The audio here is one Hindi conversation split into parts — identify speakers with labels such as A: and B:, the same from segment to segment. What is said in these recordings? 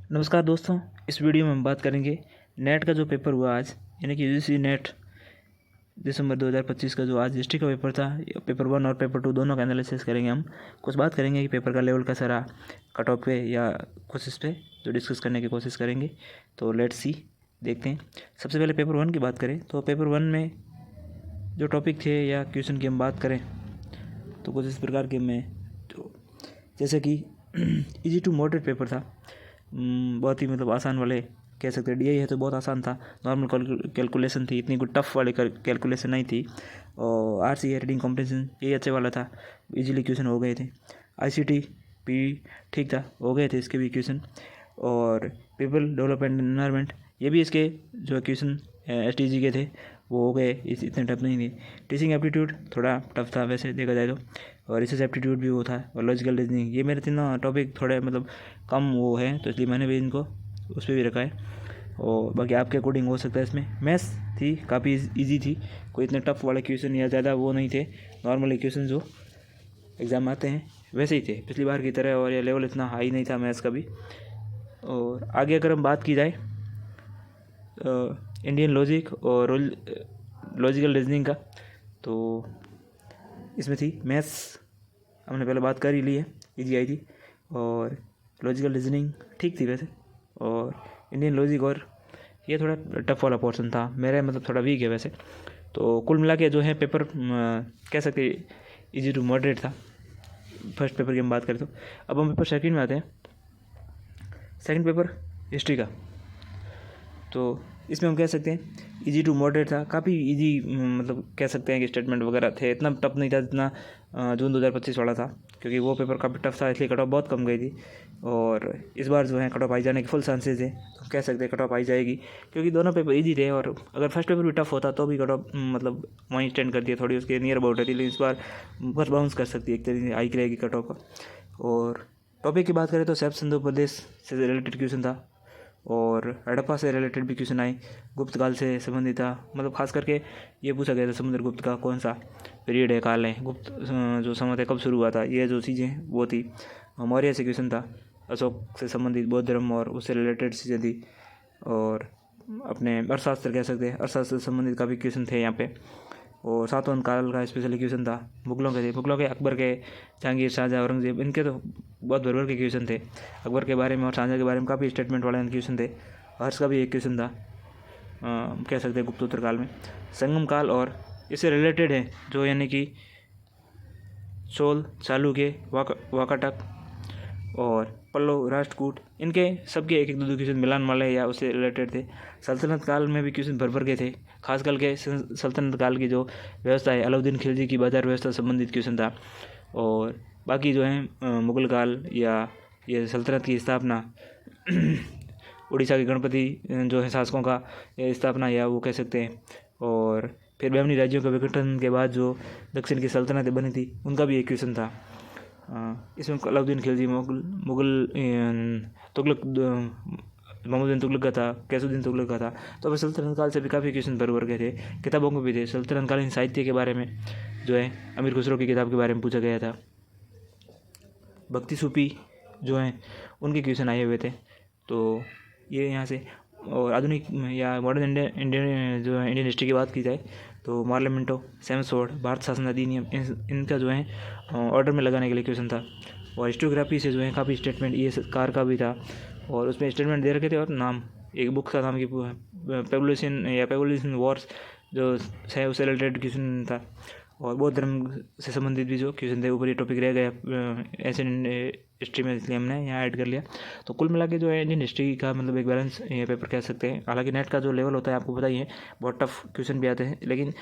A: नमस्कार दोस्तों, इस वीडियो में हम बात करेंगे नेट का जो पेपर हुआ आज, यानी कि यूजीसी नेट दिसंबर 2025 का जो आज हिस्ट्री का पेपर था। पेपर 1 और पेपर 2 दोनों का एनालिसिस करेंगे। हम कुछ बात करेंगे कि पेपर का लेवल कैसा रहा, कट ऑफ पे या कुछ इस पे जो डिस्कस करने की कोशिश करेंगे। तो लेट्स सी, देखते हैं। सबसे पहले पेपर 1 की बात करें तो पेपर 1 में जो टॉपिक थे या क्वेश्चन की हम बात करें तो कुछ इस प्रकार के में तो जैसे कि इजी टू मॉडरेट पेपर था। बहुत ही आसान वाले कह सकते हैं। डीआई है तो बहुत आसान था, नॉर्मल कैलकुलेशन थी, इतनी कोई टफ वाली कैलकुलेशन नहीं थी। और आरसी है रीडिंग कॉम्प्रिहेंशन, ये अच्छे वाला था, इजीली क्वेश्चन हो गए थे। आईसीटी भी ठीक था, हो गए थे इसके भी क्वेश्चन। और पीपल डेवलपमेंट एनवायरनमेंट, ये भी इसके जो क्वेश्चन एसटीजी के थे वो हो गए, इतने टफ नहीं थे। टीचिंग एप्टीट्यूड थोड़ा टफ था वैसे देखा जाए तो, और रिसर्च एप्टीट्यूड भी वो था, और लॉजिकल रीजनिंग, ये मेरे तीनों टॉपिक थोड़े कम वो है, तो इसलिए मैंने भी इनको उस पर भी रखा है। और बाकी आपके अकॉर्डिंग हो सकता है। इसमें मैथ्स थी, काफ़ी इजी थी, कोई इतने टफ वाले क्वेश्चन या ज़्यादा वो नहीं थे, नॉर्मली क्वेश्चन जो एग्ज़ाम आते हैं वैसे ही थे पिछली बार की तरह, और ये लेवल इतना हाई नहीं था मैथ्स का भी। और आगे अगर हम बात की जाए इंडियन लॉजिक और लॉजिकल रीजनिंग का, तो इसमें थी मैथ्स, हमने पहले बात कर ही ली है, इजी आई थी। और लॉजिकल रीजनिंग ठीक थी वैसे, और इंडियन लॉजिक और ये थोड़ा टफ वाला पोर्शन था मेरा, थोड़ा वीक है वैसे। तो कुल मिला के जो है पेपर कह सकते इजी टू मॉडरेट था फर्स्ट पेपर की हम बात करें तो। अब हम पेपर सेकंड में आते हैं। सेकंड पेपर हिस्ट्री का, तो इसमें हम कह सकते हैं इजी टू मॉडरेट था, काफ़ी इजी, कह सकते हैं कि स्टेटमेंट वगैरह थे, इतना टफ नहीं था जितना जून 2025 वाला था, क्योंकि वो पेपर काफ़ी टफ था, इसलिए कट ऑफ बहुत कम गई थी। और इस बार जो है कट ऑफ आई जाने के फुल चांसेस है, तो कह सकते हैं कट ऑफ आई जाएगी, क्योंकि दोनों पेपर इजी थे। और अगर फर्स्ट पेपर भी टफ होता तो भी कट ऑफ वहीं स्टैंड करती है, थोड़ी उसके नियर अबाउट रहती, लेकिन इस बार बस बाउंस कर सकती है, एक तरीके से हाई रहेगी कट ऑफ का। और टॉपिक की बात करें तो सैफ सिंधु प्रदेश से रिलेटेड क्वेश्चन था, और हड़प्पा से रिलेटेड भी क्वेश्चन आए, गुप्त काल से संबंधित था, खास करके ये पूछा गया था समुद्रगुप्त का कौन सा पीरियड है, काल है, गुप्त जो समय है कब शुरू हुआ था, ये जो चीज़ें वो थी। मौर्य से क्वेश्चन था, अशोक से संबंधित बौद्ध धर्म और उससे रिलेटेड चीज़ें थी। और अपने अर्थशास्त्र कह सकते हैं, अर्थशास्त्र से संबंधित काफ़ी क्वेश्चन थे यहाँ पे। और सातवाहन काल का स्पेशली क्वेश्चन था, मुगलों के थे, मुगलों के, अकबर के, जहांगीर, शाहजहाँ, औरंगजेब, इनके तो बहुत भर के क्वेश्चन थे। अकबर के बारे में और शाहजहाँ के बारे में काफ़ी स्टेटमेंट वाले क्वेश्चन थे। हर्ष का भी एक क्वेश्चन था, कह सकते हैं गुप्तोत्तर काल में। संगम काल और इससे रिलेटेड है जो, यानी कि चोल, चालुक्य, वाकाटक और पल्लव, राष्ट्रकूट, इनके सबके एक एक दो क्वेश्चन मिलान वाले या उससे रिलेटेड थे। सल्तनत काल में भी क्वेश्चन भर के थे, खास करके सल्तनत काल की जो व्यवस्था है, अलाउद्दीन खिलजी की बाजार व्यवस्था संबंधित क्वेश्चन था। और बाकी जो है मुगल काल या ये सल्तनत की स्थापना उड़ीसा के गणपति जो है शासकों का स्थापना, या वो कह सकते हैं। और फिर बहमनी राज्यों के विघटन के बाद जो दक्षिण की सल्तनतें बनी थी, उनका भी एक क्वेश्चन था। इसमें अलाउद्दीन खिलजी, मुगल तुगलक, मोहम्मद तुगलक का था, कैसुद्दीन तुगलक का था। तो फिर सल्तनत काल से भी काफ़ी क्वेश्चन भर के थे, किताबों में भी थे। सल्तनत कालीन साहित्य के बारे में जो है अमीर खुसरो की किताब के बारे में पूछा गया था। भक्ति सूफी जो हैं उनके क्वेश्चन आए हुए थे, तो ये यहाँ से। और आधुनिक या मॉडर्न इंडियन जो है इंडियन हिस्ट्री की बात की जाए तो मार्लियामेंटो, सेमसोर्ड, भारत शासन अधिनियम, इनका जो है ऑर्डर में लगाने के लिए क्वेश्चन था। और हिस्टोग्राफी से जो है काफ़ी स्टेटमेंट, ये कार का भी था, और उसमें स्टेटमेंट दे रखे थे। और नाम, एक बुक का नाम की पेबुलेशन वॉर्स जो है उससे रिलेटेड क्वेश्चन था। और बौद्ध धर्म से संबंधित भी जो क्वेश्चन थे, ऊपर ये टॉपिक रह गया एशियन हिस्ट्री में, इसलिए हमने यहाँ ऐड कर लिया। तो कुल मिला के जो है इंडियन हिस्ट्री का एक बैलेंस ये पेपर कह सकते हैं। हालांकि नेट का जो लेवल होता है आपको पता ही है, बहुत टफ क्वेश्चन भी आते हैं, लेकिन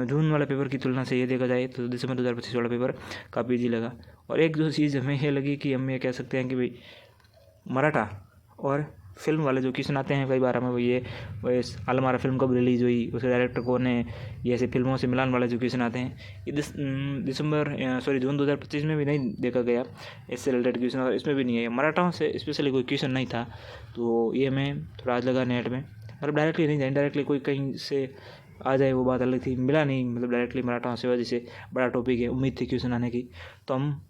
A: जून वाले पेपर की तुलना से ये देखा जाए तो दिसंबर 2025 वाला पेपर काफ़ी ईजी लगा। और एक जो चीज़ हमें ये लगी कि हम ये कह सकते हैं कि भाई मराठा और फिल्म वाले जो क्वेश्चन आते हैं कई बार हमें, वो आलमारा फिल्म कब रिलीज़ हुई, उसके डायरेक्टर कौन है, ये ऐसे फिल्मों से मिलान वाले जो क्वेश्चन आते हैं, ये जून 2025 में भी नहीं देखा गया इससे रिलेटेड क्वेश्चन, और इसमें भी नहीं है। मराठाओं से स्पेशली कोई क्वेश्चन नहीं था, तो ये हमें थोड़ा आज लगा नेट में। डायरेक्टली नहीं था, इनडायरेक्टली कोई कहीं से आ जाए वो बात अलग थी, मिला नहीं, डायरेक्टली मराठाओं से वजह से बड़ा टॉपिक है, उम्मीद थी क्वेश्चन आने की। तो हम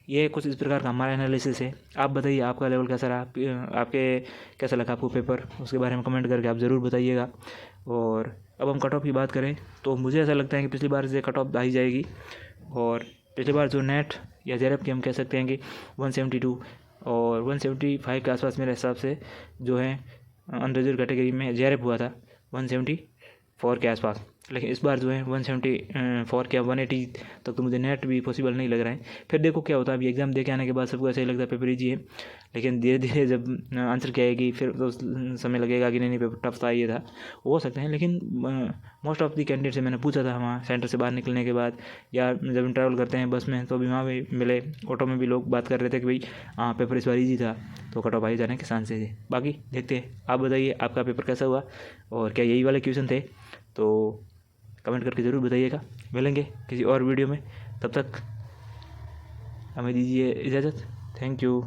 A: ये कुछ इस प्रकार का हमारा एनालिसिस है। आप बताइए आपका लेवल कैसा रहा, आपके कैसा लगा आपको पेपर, उसके बारे में कमेंट करके आप ज़रूर बताइएगा। और अब हम कट ऑफ की बात करें तो मुझे ऐसा लगता है कि पिछली बार से कट ऑफ आ ही जाएगी। और पिछली बार जो नेट या जेआरएफ की हम कह सकते हैं कि 172 और 175 के आसपास मेरे हिसाब से जो है अनरिजर्व कैटेगरी में जेआरएफ हुआ था 174 के आसपास। लेकिन इस बार जो है 174 क्या 180 तक तो मुझे नेट भी पॉसिबल नहीं लग रहा है। फिर देखो क्या होता है, अभी एग्ज़ाम दे के आने के बाद सबको ऐसा ही लगता है पेपर ईजी है, लेकिन धीरे धीरे जब आंसर की आएगी फिर तो समय लगेगा कि नहीं पेपर टफ था, ये था, हो सकता है। लेकिन मोस्ट ऑफ दी कैंडिडेट से मैंने पूछा था वहाँ सेंटर से बाहर निकलने के बाद, या जब हम ट्रैवल करते हैं बस में तो भी वहाँ भी मिले, ऑटो में भी लोग बात कर रहे थे कि भाई हाँ पेपर इस बार ईजी था, तो कट ऑफ आ ही जाने के चांसेस है। बाकी देखते हैं, आप बताइए आपका पेपर कैसा हुआ और क्या यही वाले क्वेश्चन थे, तो कमेंट करके ज़रूर बताइएगा। मिलेंगे किसी और वीडियो में, तब तक हमें दीजिए इजाज़त। Thank you.